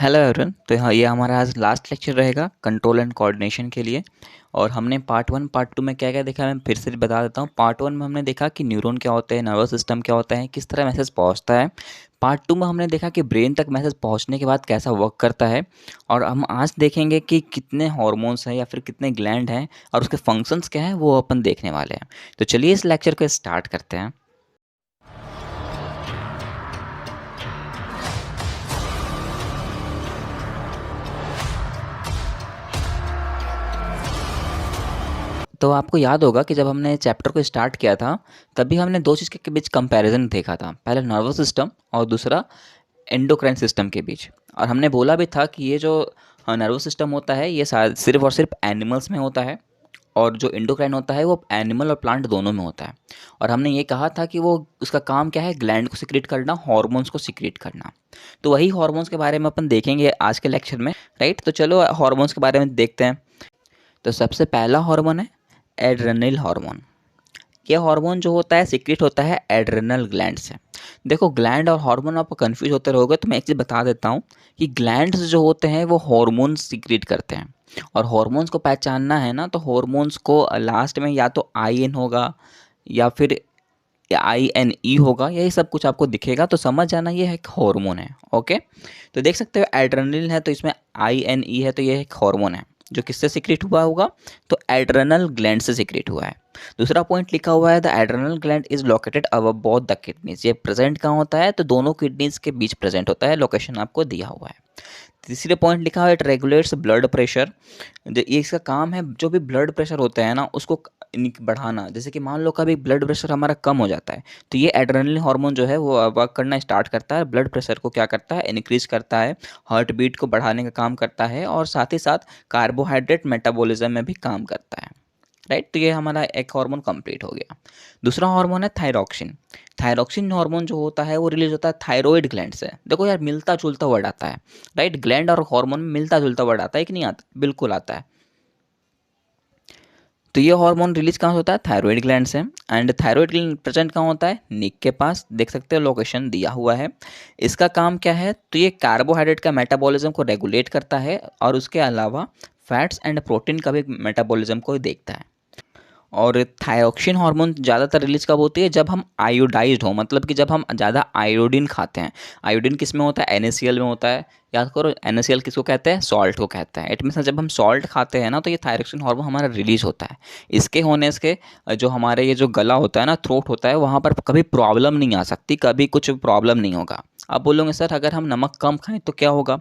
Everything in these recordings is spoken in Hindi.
Hello everyone. तो हाँ, ये हमारा आज लास्ट लेक्चर रहेगा कंट्रोल एंड कोऑर्डिनेशन के लिए। और हमने पार्ट वन पार्ट टू में क्या क्या देखा, मैं फिर से बता देता हूँ। पार्ट वन में हमने देखा कि न्यूरॉन क्या होते हैं, नर्वस सिस्टम क्या होता है, किस तरह मैसेज पहुँचता है। पार्ट टू में हमने देखा कि ब्रेन तक मैसेज पहुँचने के बाद कैसा वर्क करता है। और हम आज देखेंगे कि कितने हॉर्मोन्स हैं या फिर कितने ग्लैंड हैं और उसके फंक्शंस क्या हैं, वो अपन देखने वाले हैं। तो चलिए इस लेक्चर को स्टार्ट करते हैं। तो आपको याद होगा कि जब हमने चैप्टर को स्टार्ट किया था, तभी हमने दो चीज़ के बीच कंपैरिजन देखा था। पहले नर्वस सिस्टम और दूसरा एंडोक्राइन सिस्टम के बीच। और हमने बोला भी था कि ये जो नर्वस सिस्टम होता है, ये सिर्फ और सिर्फ एनिमल्स में होता है, और जो एंडोक्राइन होता है वो एनिमल और प्लांट दोनों में होता है। और हमने ये कहा था कि वो उसका काम क्या है, ग्लैंड को सिक्रेट करना, हार्मोन्स को सिक्रेट करना। तो वही हार्मोन्स के बारे में अपन देखेंगे आज के लेक्चर में, राइट। तो चलो हार्मोन्स के बारे में देखते हैं। तो सबसे पहला हार्मोन है एड्रेनल हार्मोन। ये हार्मोन जो होता है सीक्रेट होता है एड्रेनल ग्लैंड से। देखो, ग्लैंड और हार्मोन आप कंफ्यूज होते रहोगे, तो मैं एक चीज़ बता देता हूँ कि ग्लैंड्स जो होते हैं वो हार्मोन सीक्रेट करते हैं। और हार्मोन्स को पहचानना है ना, तो हार्मोन्स को लास्ट में या तो आई एन होगा या फिर आई एन ई होगा, यही सब कुछ आपको दिखेगा, तो समझ जाना ये एक हार्मोन है। ओके, तो देख सकते हो एड्रेनलिन है तो इसमें आई एन ई है, तो ये एक हार्मोन है जो किससे सीक्रेट हुआ होगा, तो एड्रेनल ग्लैंड से सीक्रेट हुआ है। दूसरा पॉइंट लिखा हुआ है the adrenal gland is located above both the kidneys. ये प्रेजेंट कहाँ होता है, तो दोनों किडनीज के बीच प्रेजेंट होता है, लोकेशन आपको दिया हुआ है। तीसरे पॉइंट लिखा हुआ है इट रेगुलेट्स ब्लड प्रेशर। ये इसका काम है, जो भी ब्लड प्रेशर होता है ना उसको बढ़ाना। जैसे कि मान लो कभी ब्लड प्रेशर हमारा कम हो जाता है, तो ये एड्रेनलिन हार्मोन जो है वो वर्क करना स्टार्ट करता है, ब्लड प्रेशर को क्या करता है, इंक्रीज करता है, हार्ट बीट को बढ़ाने का काम करता है, और साथ ही साथ कार्बोहाइड्रेट मेटाबॉलिज्म में भी काम करता है, राइट। तो ये हमारा एक हार्मोन कंप्लीट हो गया। दूसरा हार्मोन है थायरॉक्सिन। थायरॉक्सिन हार्मोन जो होता है वो रिलीज होता है थायरॉइड ग्लैंड से। देखो यार, मिलता जुलता वर्ड आता है, राइट। ग्लैंड और हार्मोन में मिलता जुलता वर्ड आता है कि नहीं आता, बिल्कुल आता है। तो ये हार्मोन रिलीज कहाँ से होता है, थायरॉइड ग्लैंड से। एंड थायरॉइड ग्लैंड प्रेजेंट कहाँ होता है, निक के पास, देख सकते हो लोकेशन दिया हुआ है। इसका काम क्या है, तो ये कार्बोहाइड्रेट का मेटाबॉलिज्म को रेगुलेट करता है, और उसके अलावा फैट्स एंड प्रोटीन का भी मेटाबॉलिज्म को देखता है। और थायरॉक्सिन हार्मोन ज़्यादातर रिलीज कब होती है, जब हम आयोडाइज्ड हो, मतलब कि जब हम ज़्यादा आयोडीन खाते हैं। आयोडीन किस में होता है, NaCl में होता है। याद करो, NaCl किसको कहते हैं, सॉल्ट को कहते हैं। इट मीन्स जब हम सॉल्ट खाते हैं ना, तो ये थायरॉक्सिन हार्मोन हमारा रिलीज होता है। इसके होने से जो हमारे ये जो गला होता है ना, थ्रोट होता है, वहाँ पर कभी प्रॉब्लम नहीं आ सकती, कभी कुछ प्रॉब्लम नहीं होगा। आप बोलोगे सर अगर हम नमक कम खाएं तो क्या होगा,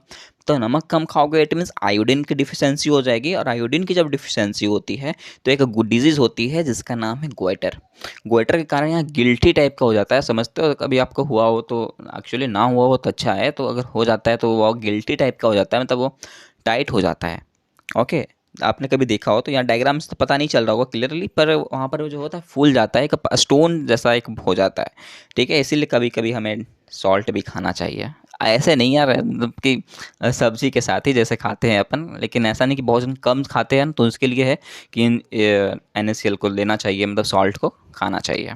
तो नमक कम खाओगे इट मीन्स आयोडीन की डिफिशियंसी हो जाएगी, और आयोडीन की जब डिफिशियंसी होती है तो एक डिजीज़ होती है जिसका नाम है गोइटर। गोइटर के कारण यहाँ गिल्टी टाइप का हो जाता है, समझते हो, कभी आपको हुआ हो तो। एक्चुअली ना हुआ हो तो अच्छा है, तो अगर हो जाता है तो वो गिल्टी टाइप का हो जाता है, मतलब वो टाइट हो जाता है। ओके, आपने कभी देखा हो तो, यहाँ डायग्राम से तो पता नहीं चल रहा होगा क्लियरली, पर वहाँ पर वो जो होता है फूल जाता है, एक स्टोन जैसा एक हो जाता है। ठीक है, इसीलिए कभी कभी हमें सॉल्ट भी खाना चाहिए। ऐसे नहीं यार, मतलब कि सब्जी के साथ ही जैसे खाते हैं अपन, लेकिन ऐसा नहीं कि बहुत जन कम खाते हैं, तो उसके लिए है कि NaCl को लेना चाहिए, मतलब सॉल्ट को खाना चाहिए।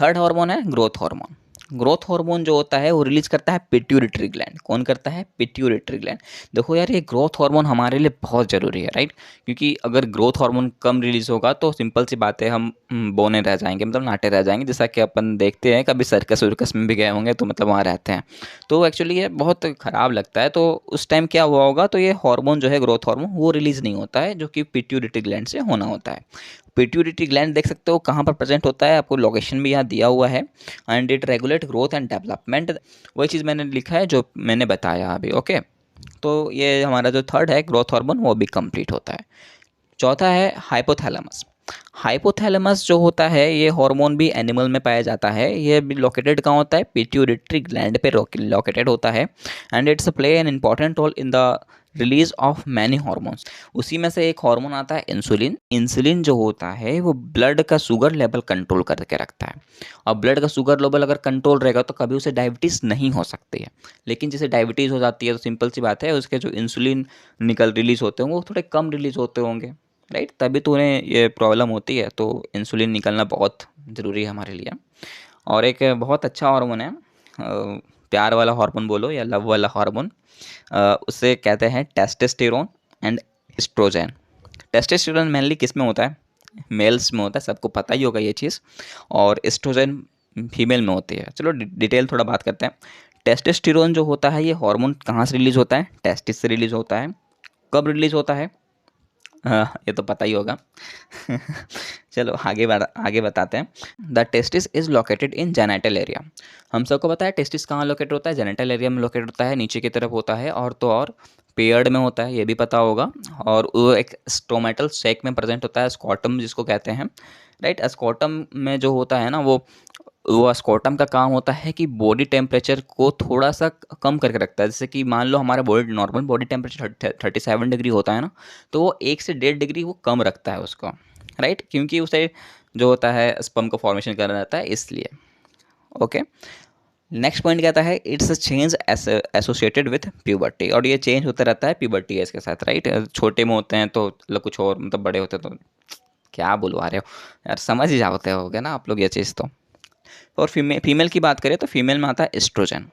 थर्ड हार्मोन है ग्रोथ हार्मोन। ग्रोथ हार्मोन जो होता है वो रिलीज करता है पिट्यूटरी ग्लैंड। कौन करता है, पिट्यूटरी ग्लैंड। देखो यार, ये ग्रोथ हार्मोन हमारे लिए बहुत ज़रूरी है, राइट। क्योंकि अगर ग्रोथ हार्मोन कम रिलीज होगा तो सिंपल सी बात है, हम बौने रह जाएंगे, मतलब नाटे रह जाएंगे। जैसा कि अपन देखते हैं, कभी सर्कस वर्कस में भी गए होंगे तो मतलब वहाँ रहते हैं, तो एक्चुअली ये बहुत ख़राब लगता है। तो उस टाइम क्या हुआ होगा, तो ये हार्मोन जो है ग्रोथ हार्मोन वो रिलीज़ नहीं होता है, जो कि पिट्यूटरी ग्लैंड से होना होता है। पिट्यूटरी ग्लैंड देख सकते हो कहाँ पर प्रेजेंट होता है, आपको लोकेशन भी यहाँ दिया हुआ है। And it regulate growth and development. वही चीज़ मैंने लिखा है जो मैंने बताया अभी। ओके, तो ये हमारा जो थर्ड है ग्रोथ हार्मोन, वो भी कंप्लीट होता है। चौथा है हाइपोथैलेमस। हाइपोथैलेमस जो होता है, ये हार्मोन भी एनिमल में पाया जाता है। ये भी लोकेटेड कहाँ होता है, पिट्यूटरी ग्लैंड पे लोकेटेड होता है। And it's play an important role in the release of many hormones. उसी में से एक हार्मोन आता है इंसुलिन। इंसुलिन जो होता है वो ब्लड का शुगर लेवल कंट्रोल करके रखता है। और ब्लड का शुगर लेवल अगर कंट्रोल रहेगा तो कभी उसे डायबिटीज़ नहीं हो सकती है। लेकिन जैसे डायबिटीज़ हो जाती है तो सिंपल सी बात है, उसके जो इंसुलिन रिलीज होते होंगे वो थोड़े कम रिलीज होते होंगे, राइट। तभी तो उन्हें ये प्रॉब्लम होती है। तो इंसुलिन निकलना बहुत ज़रूरी है हमारे लिए। और एक बहुत अच्छा हार्मोन है प्यार वाला हार्मोन बोलो या लव वाला हार्मोन, उसे कहते हैं testosterone and oestrogen. Testosterone mainly किस में होता है? मेल्स में होता है, सबको पता ही होगा ये चीज़। और एस्ट्रोजन फीमेल में होती है। चलो डिटेल थोड़ा बात करते हैं। टेस्टोस्टेरोन जो होता है ये हार्मोन कहाँ से रिलीज होता है? टेस्टिस से रिलीज होता है। कब रिलीज होता है? ये तो पता ही होगा। चलो आगे बताते हैं। The testis is located in genital area. हम सबको पता है टेस्टिस कहाँ लोकेट होता है? जेनिटल एरिया में लोकेट होता है, नीचे की तरफ होता है, और तो और पेयर्ड में होता है, ये भी पता होगा। और वो एक स्टोमेटल सैक में प्रेजेंट होता है, स्कॉटम जिसको कहते हैं, राइट। स्कॉटम में जो होता है ना, वो स्कॉटम का काम होता है कि बॉडी टेम्परेचर को थोड़ा सा कम करके रखता है। जैसे कि मान लो हमारा नॉर्मल बॉडी टेम्परेचर 37 डिग्री होता है ना, तो वो 1 से 1.5 डिग्री वो कम रखता है उसको, राइट, क्योंकि उसे जो होता है स्पर्म का फॉर्मेशन करना रहता है, इसलिए। ओके, नेक्स्ट पॉइंट कहता है it's a change associated with puberty, और ये चेंज होता रहता है प्यूबर्टी एज के साथ, राइट। छोटे में होते हैं तो मतलब कुछ और, मतलब बड़े होते हैं तो क्या बुलवा रहे हो यार, समझ ही जाते होगे ना आप लोग ये चीज़ तो। और फीमेल की बात करें तो फीमेल में आता है एस्ट्रोजन।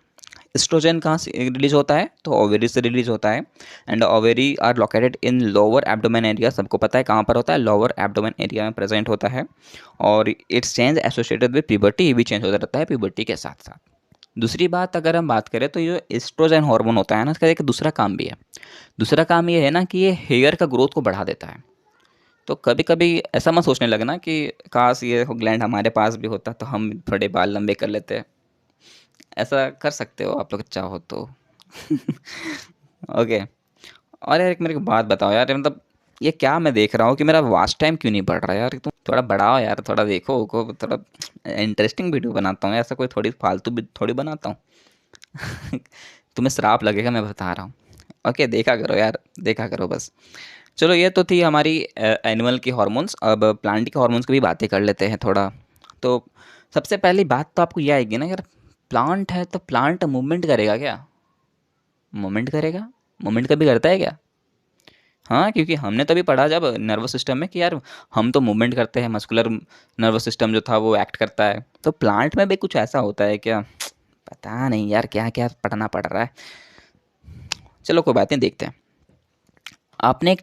एस्ट्रोजन कहाँ से रिलीज होता है? तो ओवेरी से रिलीज होता है। And ovary are located in lower abdomen area, सबको पता है कहाँ पर होता है? लोअर एब्डोमेन एरिया में प्रेजेंट होता है। और it's change associated with puberty, ये भी चेंज होता रहता है प्यूबर्टी के साथ साथ। दूसरी बात अगर हम बात करें तो ये एस्ट्रोजन हार्मोन होता है ना, इसका एक दूसरा काम भी है। दूसरा काम ये है ना कि ये हेयर का ग्रोथ को बढ़ा देता है। तो कभी कभी ऐसा मत सोचने लगना कि काश ये ग्लैंड हमारे पास भी होता तो हम थोड़े बाल लंबे कर लेते। ऐसा कर सकते हो आप लोग चाहो तो। ओके। और यार एक मेरे को बात बताओ यार, मतलब ये क्या मैं देख रहा हूँ कि मेरा वॉच टाइम क्यों नहीं बढ़ रहा यार? तुम थोड़ा बढ़ाओ यार, थोड़ा देखो को थोड़ा इंटरेस्टिंग वीडियो बनाता हूँ, ऐसा कोई थोड़ी फालतू भी थोड़ी बनाता हूँ। तुम्हें श्राप लगेगा मैं बता रहा हूँ। ओके, देखा करो यार, देखा करो बस। चलो ये तो थी हमारी एनिमल की हार्मोन्स। अब प्लांट के हार्मोन्स की भी बातें कर लेते हैं थोड़ा। तो सबसे पहली बात तो आपको यह आएगी ना यार, प्लांट है तो प्लांट मूवमेंट करेगा क्या? मूवमेंट करेगा? मूवमेंट कभी करता है क्या? हाँ, क्योंकि हमने तभी पढ़ा जब नर्वस सिस्टम में कि यार हम तो मूवमेंट करते हैं, मस्कुलर नर्वस सिस्टम जो था वो एक्ट करता है। तो प्लांट में भी कुछ ऐसा होता है क्या? पता नहीं यार, क्या क्या पढ़ना पड़ रहा है। चलो कोई बात नहीं, देखते हैं। आपने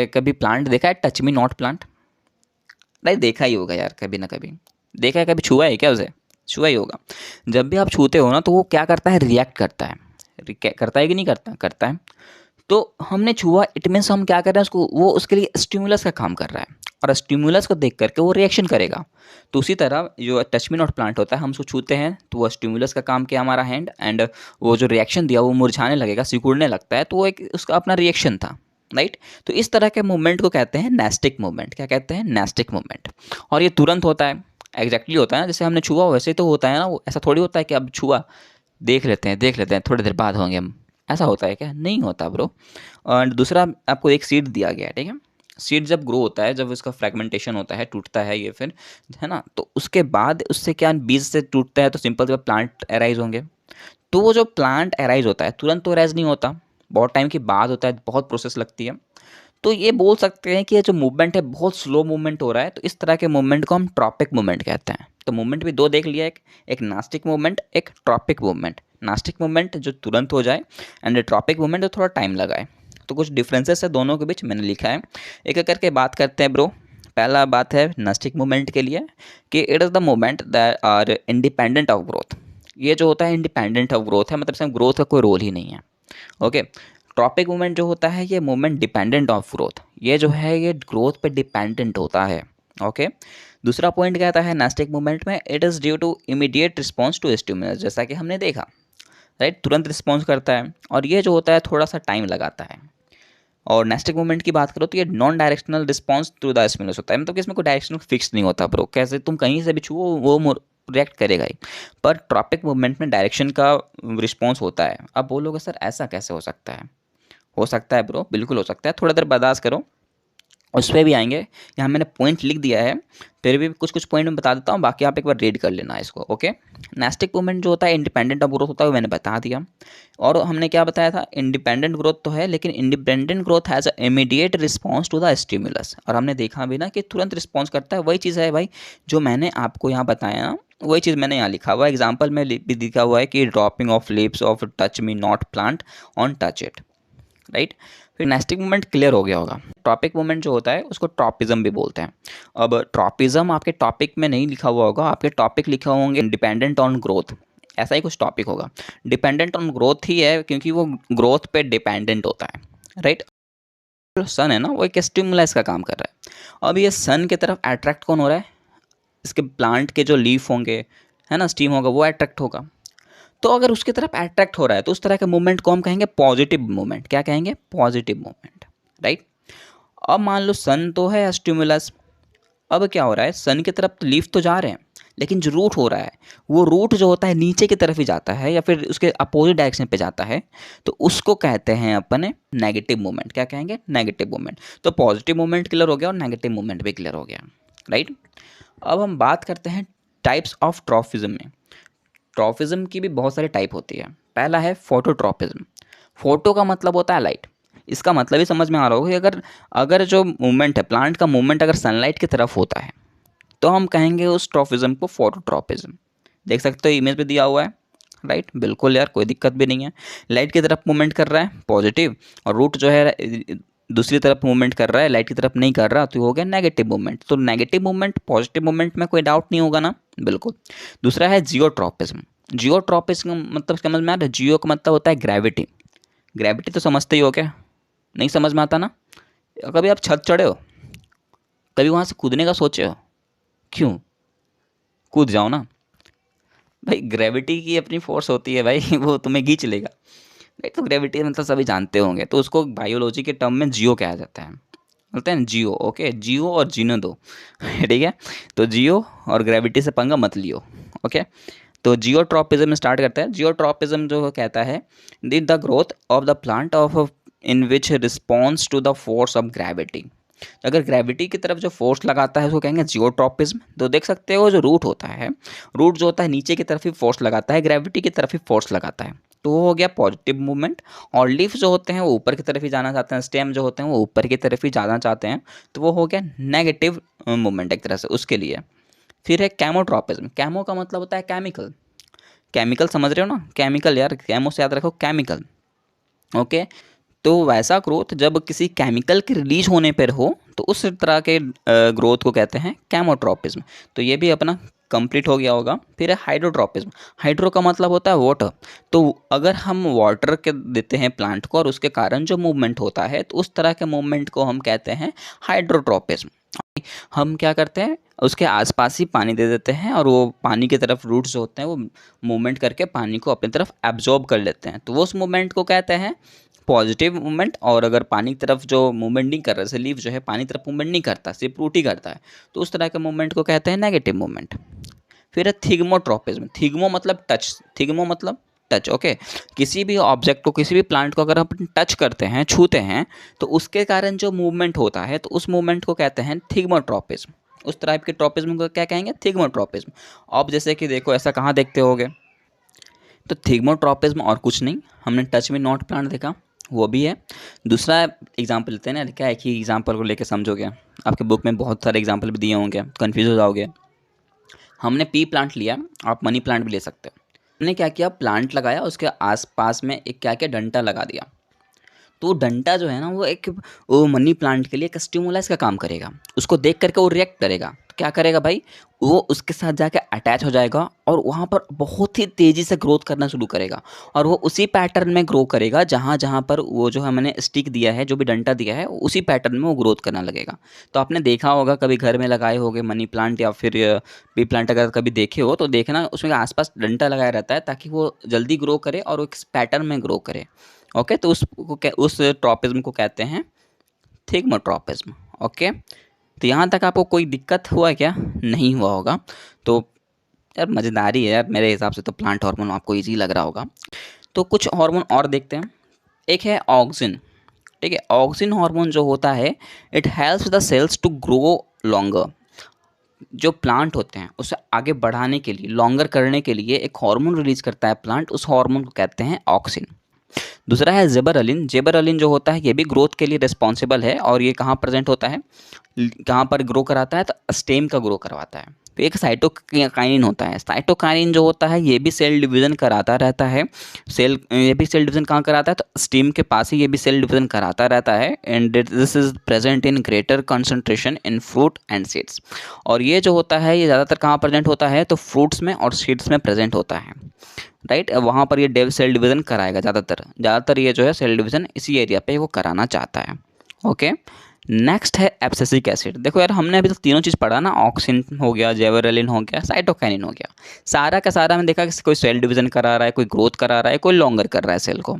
कभी प्लांट देखा है? Touch me not plant. नहीं, देखा ही होगा यार, कभी ना कभी देखा है। कभी छुआ है क्या उसे? छुआ ही होगा। जब भी आप छूते हो ना तो वो क्या करता है? रिएक्ट करता है। करता है कि नहीं करता? करता है। तो हमने छुआ, इट मीन्स हम क्या कर रहे हैं उसको, वो उसके लिए स्टिमुलस का काम कर रहा है, और स्टिमुलस को देख करके वो रिएक्शन करेगा। तो उसी तरह जो टच मी नॉट प्लांट होता है, हम उसको छूते हैं तो वो स्टिमुलस का काम किया हमारा हैंड, एंड वो जो रिएक्शन दिया वो मुरझाने लगेगा, सिकुड़ने लगता है, तो वो एक उसका अपना रिएक्शन था, राइट। तो इस तरह के मूवमेंट को कहते हैं नेस्टिक मूवमेंट। क्या कहते हैं? Nastic movement. और ये तुरंत होता है, एग्जैक्टली होता है ना, जैसे हमने छुआ वैसे ही तो होता है ना। वो ऐसा थोड़ी होता है कि अब छुआ, देख लेते हैं थोड़ी देर बाद होंगे हम, ऐसा होता है क्या? नहीं होता ब्रो। और दूसरा आपको एक सीड दिया गया है, ठीक है। सीड जब ग्रो होता है, जब उसका फ्रेगमेंटेशन होता है, टूटता है ये, फिर है ना, तो उसके बाद उससे क्या बीज से टूटता है तो सिंपल सा प्लांट अराइज होंगे। तो वो जो प्लांट अराइज होता है तुरंत तो अराइज नहीं होता, बहुत टाइम के बाद होता है, बहुत प्रोसेस लगती है। तो ये बोल सकते हैं कि ये जो मूवमेंट है बहुत स्लो मूवमेंट हो रहा है, तो इस तरह के मूवमेंट को हम ट्रॉपिक मूवमेंट कहते हैं। तो मूवमेंट भी दो देख लिया, एक नास्टिक मूवमेंट, एक ट्रॉपिक मूवमेंट। नास्टिक मूवमेंट जो तुरंत हो जाए, एंड ट्रॉपिक मूवमेंट जो थोड़ा टाइम लगाए। तो कुछ डिफरेंसेस है दोनों के बीच, मैंने लिखा है, एक एक करके बात करते हैं ब्रो। पहला बात है नास्टिक मूवमेंट के लिए कि it is the movement that are independent of growth. ये जो होता है इंडिपेंडेंट ऑफ ग्रोथ है, मतलब इसमें ग्रोथ का कोई रोल ही नहीं है। ओके। ट्रॉपिक मूवमेंट जो होता है ये मूवमेंट डिपेंडेंट ऑफ ग्रोथ, ये जो है ये ग्रोथ पे डिपेंडेंट होता है। ओके। दूसरा पॉइंट कहता है नास्टिक मूवमेंट में it is due to immediate response to stimulus, जैसा कि हमने देखा, राइट, तुरंत रिस्पॉन्स करता है, और ये जो होता है थोड़ा सा टाइम लगाता है। और नेस्टिक मूवमेंट की बात करो तो ये non directional response to the stimulus होता है, मतलब कि इसमें कोई डायरेक्शन फिक्स नहीं होता ब्रो, कैसे तुम कहीं से भी छुओ वो रिएक्ट करेगा ही। पर ट्रॉपिक मूवमेंट में डायरेक्शन का रिस्पॉन्स होता है। अब बोलोगे सर ऐसा कैसे हो सकता है? हो सकता है ब्रो, बिल्कुल हो सकता है, थोड़ा देर बर्दाश्त करो, उस पर भी आएंगे। यहाँ मैंने पॉइंट लिख दिया है, फिर भी कुछ कुछ पॉइंट मैं बता देता हूँ, बाकी आप एक बार रीड कर लेना इसको। ओके। नेस्टिक मूवमेंट जो होता है इंडिपेंडेंट ऑफ ग्रोथ होता है, वो मैंने बता दिया। और हमने क्या बताया था? इंडिपेंडेंट ग्रोथ तो है, लेकिन independent growth has a immediate response to the stimulus. और हमने देखा भी ना कि तुरंत रिस्पॉन्स करता है, वही चीज़ है भाई जो मैंने आपको यहाँ बताया ना, वही चीज़ मैंने यहाँ लिखा हुआ है, एग्जाम्पल में भी लिखा हुआ है कि dropping of lips of touch me not plant on touch it, right. फिर नेस्टिक मूवमेंट क्लियर हो गया होगा। टॉपिक मूवमेंट जो होता है उसको ट्रॉपिज्म भी बोलते हैं। अब ट्रॉपिज्म आपके टॉपिक में नहीं लिखा हुआ होगा, आपके टॉपिक लिखे होंगे डिपेंडेंट ऑन ग्रोथ, ऐसा ही कुछ टॉपिक होगा। डिपेंडेंट ऑन ग्रोथ ही है क्योंकि वो ग्रोथ पे डिपेंडेंट होता है, राइट। जो सन है ना वो एक स्टिमुलस का काम कर रहा है। अब ये सन की तरफ अट्रैक्ट कौन हो रहा है? इसके प्लांट के जो लीफ होंगे, है ना, स्टीम होगा, वो अट्रैक्ट होगा। तो अगर उसकी तरफ अट्रैक्ट हो रहा है तो उस तरह के मूवमेंट को हम कहेंगे पॉजिटिव मूवमेंट। क्या कहेंगे? Positive movement, right. अब मान लो सन तो है स्टिमुलस, अब क्या हो रहा है, सन की तरफ तो लीफ तो जा रहे हैं, लेकिन जो रूट हो रहा है वो रूट जो होता है नीचे की तरफ ही जाता है या फिर उसके अपोजिट डायरेक्शन पे जाता है, तो उसको कहते हैं अपन नेगेटिव मूवमेंट। क्या कहेंगे? Negative movement. तो पॉजिटिव मूवमेंट क्लियर हो गया और नेगेटिव मूवमेंट भी क्लियर हो गया, राइट। अब हम बात करते हैं टाइप्स ऑफ ट्रॉफिज्म में। ट्रॉफिज्म की भी बहुत सारी टाइप होती है। पहला है फोटोट्रॉपिज्म। फोटो का मतलब होता है लाइट। इसका मतलब ही समझ में आ रहा होगा कि अगर अगर जो मूवमेंट है, प्लांट का मूवमेंट अगर सनलाइट की तरफ होता है तो हम कहेंगे उस ट्रॉफिज्म को फोटोट्रॉपिज्म। देख सकते हो इमेज पे दिया हुआ है, राइट। बिल्कुल यार, कोई दिक्कत भी नहीं है। लाइट की तरफ मूवमेंट कर रहा है पॉजिटिव, और रूट जो है दूसरी तरफ मूवमेंट कर रहा है, लाइट की तरफ नहीं कर रहा, तो हो गया नेगेटिव मूवमेंट। तो नेगेटिव मूवमेंट पॉजिटिव मूवमेंट में कोई डाउट नहीं होगा ना? बिल्कुल। दूसरा है जियोट्रॉपिज्म। जियोट्रॉपिज्म मतलब समझ में आ रहा है? जियो का मतलब होता है ग्रेविटी। ग्रेविटी तो समझते ही हो क्या? नहीं समझ में आता ना? कभी आप छत चढ़े हो, कभी वहाँ से कूदने का सोचे हो? क्यों? कूद जाओ ना भाई, ग्रेविटी की अपनी फोर्स होती है भाई वो तुम्हें खींच लेगा, राइट। तो ग्रेविटी मतलब सभी जानते होंगे, तो उसको बायोलॉजी के टर्म में जियो कहा जाता है। बोलते हैं जियो, ओके, जियो और जीनो दो ठीक है। तो जियो और ग्रेविटी से पंगा मत लियो, ओके। तो जियोट्रॉपिज्म स्टार्ट करता है। जियोट्रॉपिज्म जो कहता है the growth of the plant of in which response to the force of gravity. अगर ग्रेविटी की तरफ जो फोर्स लगाता है उसको कहेंगे जियोट्रॉपिज्म। तो देख सकते हो जो रूट होता है, रूट जो होता है नीचे की तरफ ही फोर्स लगाता है, ग्रेविटी की तरफ ही फोर्स लगाता है, तो वो हो गया पॉजिटिव मूवमेंट। और लीफ जो होते हैं वो ऊपर की तरफ ही जाना चाहते हैं, स्टेम जो होते हैं वो ऊपर की तरफ ही जाना चाहते हैं, तो वो हो गया नेगेटिव मूवमेंट एक तरह से उसके लिए। फिर है कैमोट्रॉपिज्म। कैमो का मतलब होता है केमिकल। केमिकल समझ रहे हो ना? केमिकल यार, कैमो से याद रखो केमिकल, ओके। तो वैसा ग्रोथ जब किसी केमिकल के रिलीज होने पर हो तो उस तरह के ग्रोथ को कहते हैं कैमोट्रॉपिज्म। तो ये भी अपना कंप्लीट हो गया होगा। फिर है हाइड्रोट्रॉपिज्म। हाइड्रो का मतलब होता है वाटर। तो अगर हम वाटर के देते हैं प्लांट को और उसके कारण जो मूवमेंट होता है तो उस तरह के मूवमेंट को हम कहते हैं हाइड्रोट्रॉपिज्म। हम क्या करते हैं, उसके आसपास ही पानी दे देते हैं और वो पानी की तरफ रूट्स जो होते हैं वो मूवमेंट करके पानी को अपनी तरफ एब्जॉर्ब कर लेते हैं, तो वो उस मूवमेंट को कहते हैं पॉजिटिव मूवमेंट। और अगर पानी की तरफ जो मूवमेंट नहीं कर रहा, जैसे लीफ जो है पानी की तरफ मूवमेंट नहीं करता, सिर्फ रूट ही करता है, तो उस तरह के मूवमेंट को कहते हैं नेगेटिव मूवमेंट। फिर है थिग्मोट्रॉपिज्म। थिग्मो मतलब टच, थिग्मो मतलब टच, ओके। किसी भी ऑब्जेक्ट को, किसी भी प्लांट को अगर हम टच करते हैं, छूते हैं, तो उसके कारण जो मूवमेंट होता है तो उस मूवमेंट को कहते हैं थिग्मोट्रॉपिज्म। उस टाइप के ट्रॉपिज्म को क्या कहेंगे? थिग्मोट्रॉपिज्म। अब जैसे कि देखो ऐसा कहाँ देखते होगे, तो थिग्मोट्रॉपिज्म और कुछ नहीं, हमने टच में नॉट प्लांट देखा, वो भी है। दूसरा एग्जाम्पल लेते हैं ना, क्या एक ही एग्जाम्पल को लेकर समझोगे, आपके बुक में बहुत सारे एग्जाम्पल भी दिए होंगे, कन्फ्यूज हो जाओगे। हमने पी प्लांट लिया, आप मनी प्लांट भी ले सकते हो। हमने क्या किया, प्लांट लगाया, उसके आसपास में एक क्या किया, डंटा लगा दिया। तो वो डंटा जो है ना वो एक, वो मनी प्लांट के लिए एक स्टिमुलस का काम करेगा। उसको देख करके वो रिएक्ट करेगा, तो क्या करेगा भाई, वो उसके साथ जाके अटैच हो जाएगा और वहाँ पर बहुत ही तेज़ी से ग्रोथ करना शुरू करेगा। और वो उसी पैटर्न में ग्रो करेगा जहाँ जहाँ पर वो जो हमने स्टिक दिया है, जो भी डंटा दिया है, उसी पैटर्न में वो ग्रोथ करना लगेगा। तो आपने देखा होगा, कभी घर में लगाए होगे मनी प्लांट या फिर पी प्लांट, अगर कभी देखे हो तो देखना उसमें आसपास डंटा लगाया रहता है ताकि वो जल्दी ग्रो करे और वो एक पैटर्न में ग्रो करे, ओके। तो उस ट्रॉपिज्म को कहते हैं थिग्मोट्रॉपिज्म, ओके। तो यहाँ तक आपको कोई दिक्कत हुआ क्या? नहीं हुआ होगा। तो यार मज़ेदार ही है यार, मेरे हिसाब से तो प्लांट हार्मोन आपको इजी लग रहा होगा। तो कुछ हार्मोन और देखते हैं। एक है ऑक्सिन, ठीक है। ऑक्सिन हार्मोन जो होता है, it helps the cells to grow longer. जो प्लांट होते हैं उसे आगे बढ़ाने के लिए, लॉन्गर करने के लिए एक हार्मोन रिलीज करता है प्लांट, उस हार्मोन को कहते हैं ऑक्सिन। दूसरा है जेबरलिन। जेबरलिन जो होता है ये भी ग्रोथ के लिए रिस्पॉन्सिबल है, और ये कहाँ प्रेजेंट होता है, कहाँ पर ग्रो कराता है, तो स्टेम का ग्रो करवाता है। तो एक साइटोकाइनिन होता है। साइटोकाइनिन जो होता है ये भी सेल डिवीज़न कराता रहता है। ये भी सेल डिवीज़न कहाँ कराता है, तो स्टीम के पास ही ये भी सेल डिवीज़न कराता रहता है। And this is present in greater concentration in fruit and seeds. और ये जो होता है ये ज़्यादातर कहाँ प्रेजेंट होता है, तो फ्रूट्स में और सीड्स में प्रेजेंट होता है, राइट। वहाँ पर ये सेल डिवीज़न कराएगा ज़्यादातर ये जो है सेल डिवीज़न इसी एरिया पे वो कराना चाहता है। ओके, नेक्स्ट है एब्सिसिक एसिड। देखो यार, हमने अभी तक तीनों चीज़ पढ़ा ना, ऑक्सिन हो गया, जेवरेलिन हो गया, साइटोकाइनिन हो गया। सारा का सारा हमने देखा कि कोई सेल डिवीज़न करा रहा है, कोई ग्रोथ करा रहा है, कोई लॉन्गर कर रहा है सेल को।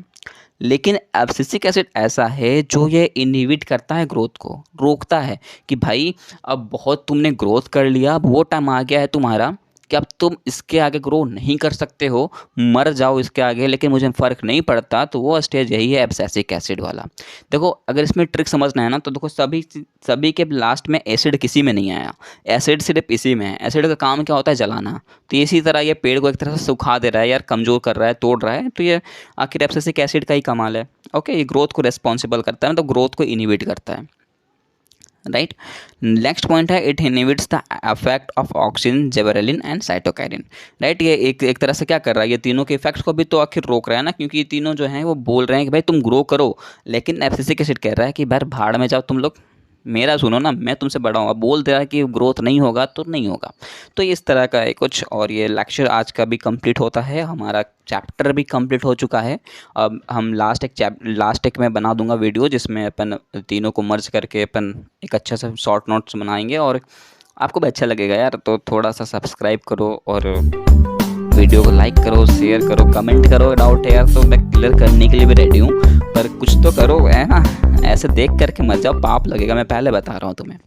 लेकिन एब्सिसिक एसिड ऐसा है जो ये इनहिबिट करता है ग्रोथ को, रोकता है कि भाई अब बहुत तुमने ग्रोथ कर लिया, अब वो टाइम आ गया है तुम्हारा कि अब तुम इसके आगे ग्रो नहीं कर सकते हो, मर जाओ इसके आगे, लेकिन मुझे फ़र्क नहीं पड़ता। तो वो स्टेज यही है एब्सिसिक एसिड वाला। देखो अगर इसमें ट्रिक समझना है ना, तो देखो सभी के लास्ट में एसिड किसी में नहीं आया, एसिड सिर्फ इसी में है। एसिड का काम क्या होता है, जलाना। तो इसी तरह ये पेड़ को एक तरह से सुखा दे रहा है यार, कमज़ोर कर रहा है, तोड़ रहा है। तो ये आखिर एब्सिसिक एसिड का ही कमाल है। ओके, ये ग्रोथ को रेस्पॉन्सिबल करता है, मतलब ग्रोथ को इनहिबिट करता है, राइट। नेक्स्ट पॉइंट है, it inhibits the effect of auxin, gibberellin and cytokinin, right. ये एक तरह से क्या कर रहा है, ये तीनों के इफेक्ट्स को भी तो आखिर रोक रहा है ना, क्योंकि ये तीनों जो हैं वो बोल रहे हैं कि भाई तुम ग्रो करो, लेकिन एब्सिसिक एसिड कह रहा है कि भाई भाड़ में जाओ तुम लोग, मेरा सुनो ना, मैं तुमसे बड़ा हूँ। अब बोल दे रहा है कि ग्रोथ नहीं होगा तो नहीं होगा। तो इस तरह का है कुछ। और ये लेक्चर आज का भी कंप्लीट होता है, हमारा चैप्टर भी कंप्लीट हो चुका है। अब हम लास्ट एक में बना दूंगा वीडियो, जिसमें अपन तीनों को मर्ज करके अपन एक अच्छा सा शॉर्ट नोट्स बनाएंगे, और आपको भी अच्छा लगेगा यार। तो थोड़ा सा सब्सक्राइब करो और वीडियो को लाइक करो, शेयर करो, कमेंट करो। डाउट है यार तो मैं क्लियर करने के लिए भी रेडी हूँ, पर कुछ तो करो, है ना। ऐसे देख करके मत जाओ, पाप लगेगा, मैं पहले बता रहा हूँ तुम्हें।